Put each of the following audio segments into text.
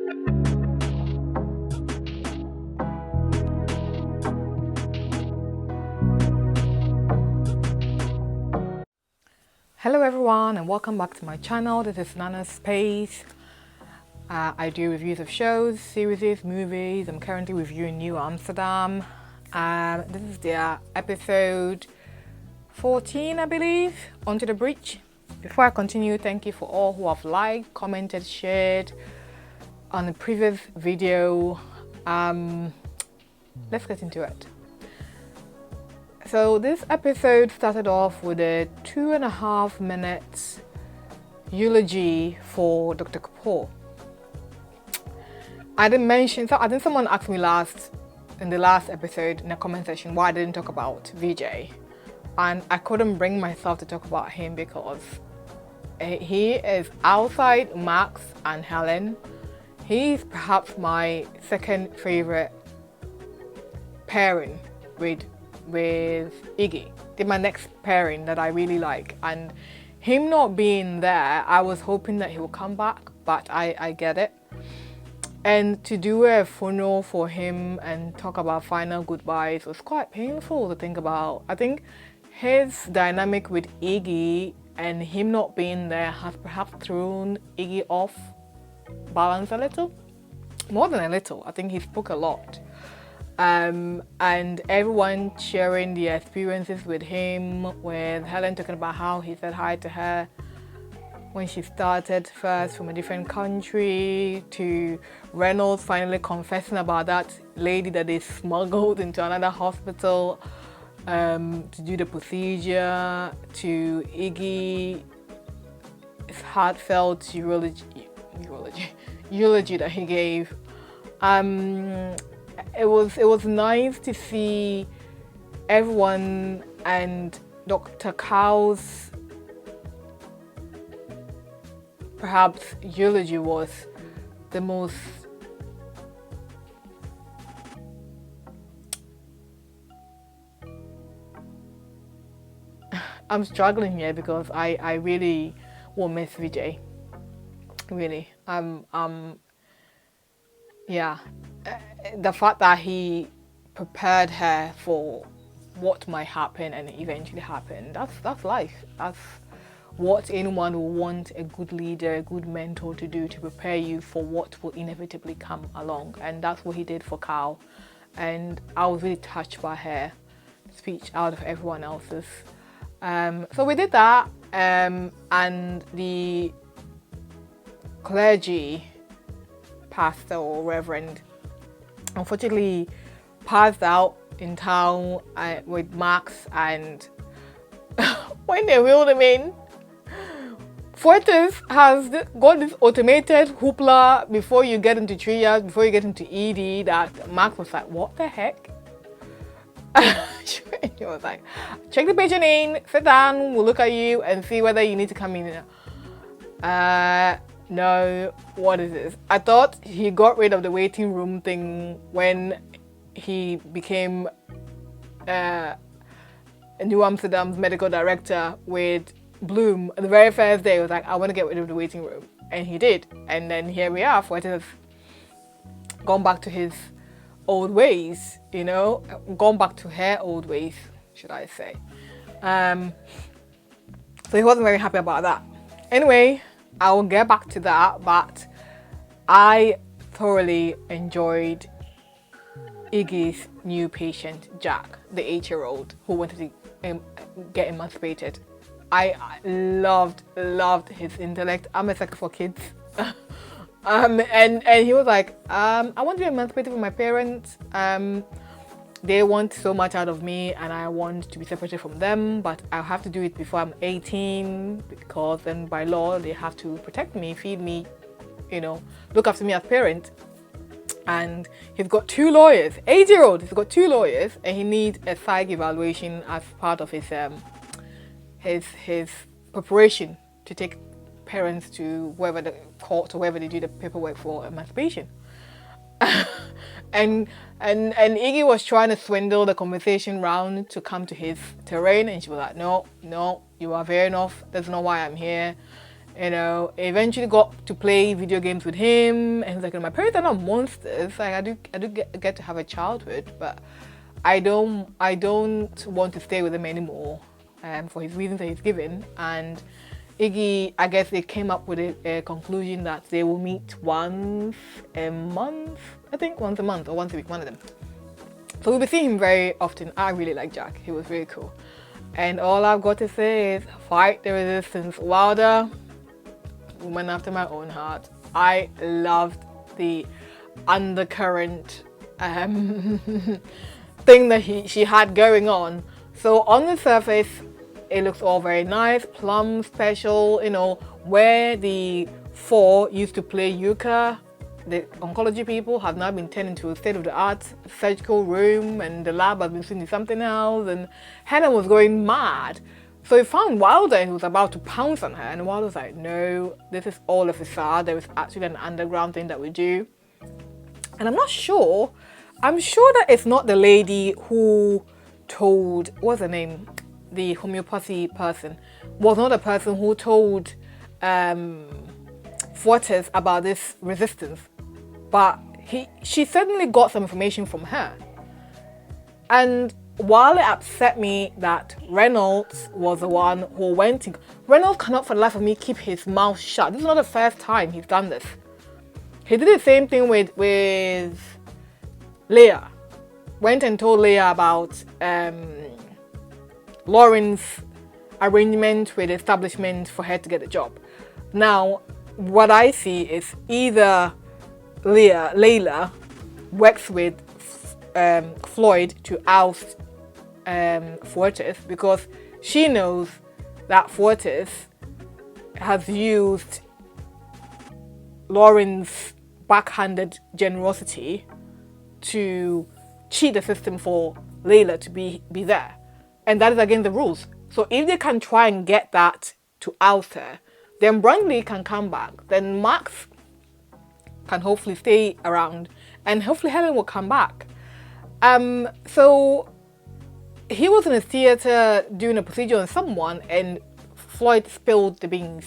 Hello everyone and welcome back to my channel. This is Nana's Space. I do reviews of shows, series, movies. I'm currently reviewing New Amsterdam. This is their episode 14, I believe, Onto the Breach. Before I continue, thank you for all who have liked, commented, shared on the previous video. Let's get into it. So this episode started off with a 2.5 minutes eulogy for Dr. Kapoor. I think someone asked me in the last episode in the comment section why I didn't talk about VJ, and I couldn't bring myself to talk about him because he is, outside Max and Helen, he's perhaps my second favorite pairing with Iggy. They're my next pairing that I really like, and him not being there, I was hoping that he will come back, but I get it. And to do a funeral for him and talk about final goodbyes was quite painful to think about. I think his dynamic with Iggy and him not being there has perhaps thrown Iggy off balance a little, more than a little. I think he spoke a lot. And everyone sharing their experiences with him, with Helen talking about how he said hi to her when she started first from a different country, to Reynolds finally confessing about that lady that they smuggled into another hospital to do the procedure, to Iggy's heartfelt eulogy that he gave. It was nice to see everyone, and Dr. Cow's perhaps eulogy was the most I'm struggling here because I really will miss Vijay. Really. Yeah. The fact that he prepared her for what might happen and eventually happened, that's life. That's what anyone will want a good leader, a good mentor to do, to prepare you for what will inevitably come along. And that's what he did for Cal. And I was really touched by her speech out of everyone else's. So we did that, and the clergy, pastor or reverend, unfortunately passed out in town with Max, and when they wheeled him in, Fuertes has got this automated hoopla before you get into triage, before you get into ED, that Max was like, what the heck? He was like, check the patient in, sit down, we'll look at you and see whether you need to come in. No, what is this? I thought he got rid of the waiting room thing when he became New Amsterdam's medical director with Bloom. The very first day, he was like, I want to get rid of the waiting room. And he did. And then here we are, Fuertes has gone back to his old ways, you know, gone back to her old ways, should I say. So he wasn't very happy about that. Anyway, I will get back to that, but I thoroughly enjoyed Iggy's new patient, Jack, the 8-year-old who wanted to get emancipated. I loved his intellect. I'm a sucker for kids. And he was like, I want to be emancipated from my parents. They want so much out of me and I want to be separated from them, but I have to do it before I'm 18 because then by law they have to protect me, feed me, you know, look after me as parent. And he's got 2 lawyers, 8-year-old, he's got 2 lawyers, and he needs a psych evaluation as part of his preparation to take parents to wherever the court or wherever they do the paperwork for emancipation. and Iggy was trying to swindle the conversation round to come to his terrain, and she was like, no, you are fair enough, that's not why I'm here. You know, eventually got to play video games with him, and he's like, my parents are not monsters. Like, I do get to have a childhood, but I don't want to stay with him anymore, for his reasons that he's given. And Iggy, I guess they came up with a conclusion that they will meet once a month. I think once a month or once a week, one of them. So we'll be seeing him very often. I really like Jack. He was really cool. And all I've got to say is fight the resistance. Wilder, woman after my own heart. I loved the undercurrent thing that she had going on. So on the surface, it looks all very nice, plum, special, you know, where the four used to play euchre. The oncology people have now been turned into a state-of-the-art surgical room, and the lab has been seen as something else, and Helen was going mad. So he found Wilder and he was about to pounce on her, and Wilder was like, no, this is all a facade. There is actually an underground thing that we do. And I'm sure that it's not the lady who told, what's her name? The homeopathy person was not a person who told Fortes about this resistance, but she certainly got some information from her. And while it upset me that Reynolds was the one who went to... Reynolds cannot for the life of me keep his mouth shut. This is not the first time he's done this. He did the same thing with Leah. Went and told Leah about Lauren's arrangement with the establishment for her to get a job. Now, what I see is either Layla works with Floyd to oust Fortes, because she knows that Fortes has used Lauren's backhanded generosity to cheat the system for Layla to be there. And that is against the rules. So if they can try and get that to oust her, then Brandley can come back. Then Max can hopefully stay around, and hopefully Helen will come back. So he was in a theater doing a procedure on someone, and Floyd spilled the beans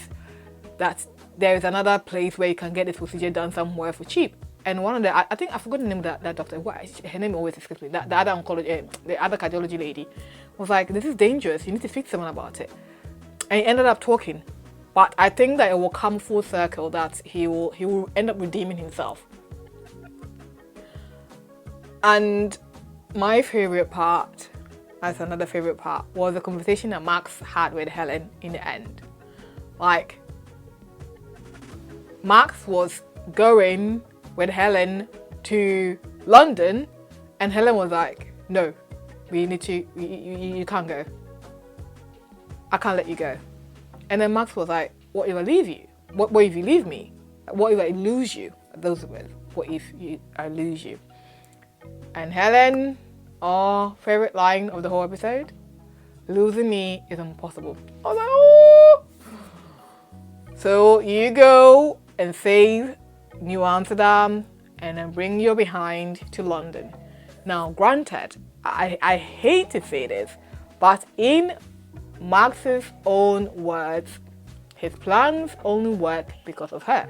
that there is another place where you can get this procedure done somewhere for cheap. And one of the, I think I forgot the name of that doctor. Her name always escapes me. The other oncology, the other cardiology lady, was like, "This is dangerous. You need to speak to someone about it." And he ended up talking. But I think that it will come full circle, that he will end up redeeming himself. And my favorite part, as another favorite part, was the conversation that Max had with Helen in the end. Like, Max was going with Helen to London, and Helen was like, no, we need to, you can't go. I can't let you go. And then Max was like, what if I leave you? What if you leave me? What if I lose you? Those words. What if I lose you? And Helen, our favorite line of the whole episode, losing me is impossible. I was like, oh! So you go and save New Amsterdam and then bring your behind to London. Now, granted, I hate to say this, but in Max's own words, his plans only work because of her.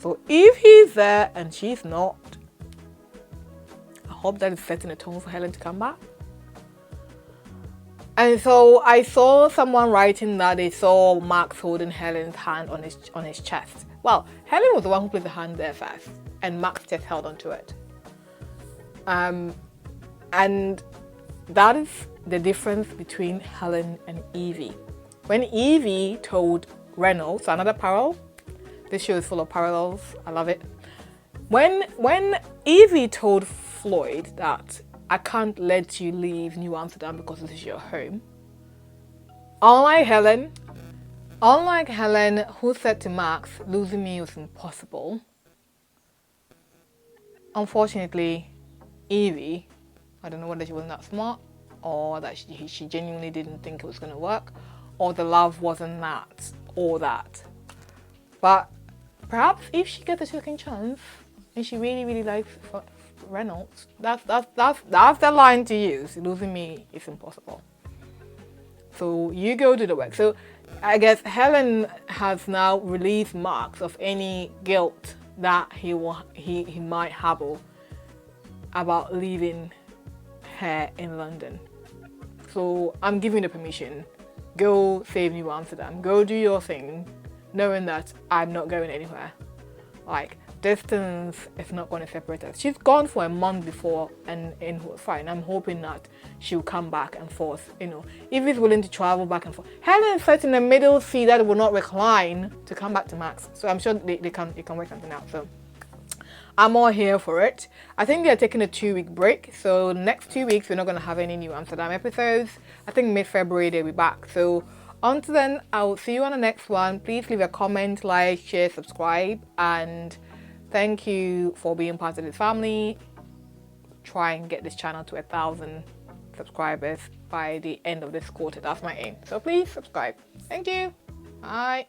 So if he's there and she's not, I hope that is setting a tone for Helen to come back. And so I saw someone writing that they saw Max holding Helen's hand on his chest. Well, Helen was the one who put the hand there first, and Max just held onto it. And that is the difference between Helen and Evie. When Evie told Reynolds, another parallel, this show is full of parallels, I love it. When Evie told Floyd that I can't let you leave New Amsterdam because this is your home, unlike Helen, who said to Max, losing me was impossible, unfortunately, Evie, I don't know whether she wasn't that smart, or that she genuinely didn't think it was going to work, or the love wasn't that, or that. But perhaps if she gets a second chance, and she really, really likes Reynolds, that's the line to use. Losing me is impossible. So you go do the work. So I guess Helen has now released marks of any guilt that he might have about leaving her in London. So I'm giving the permission. Go save New Amsterdam. Go do your thing, knowing that I'm not going anywhere. Like, distance is not going to separate us. She's gone for a month before and it was fine. I'm hoping that she'll come back and forth, you know. If he's willing to travel back and forth. Helen sat in the middle seat that will not recline to come back to Max. So I'm sure they can work something out. So I'm all here for it. I think they're taking a 2-week break. So next 2 weeks, we're not going to have any New Amsterdam episodes. I think mid-February, they'll be back. So until then, I will see you on the next one. Please leave a comment, like, share, subscribe. And thank you for being part of this family. Try and get this channel to 1,000 subscribers by the end of this quarter. That's my aim. So please subscribe. Thank you. Bye.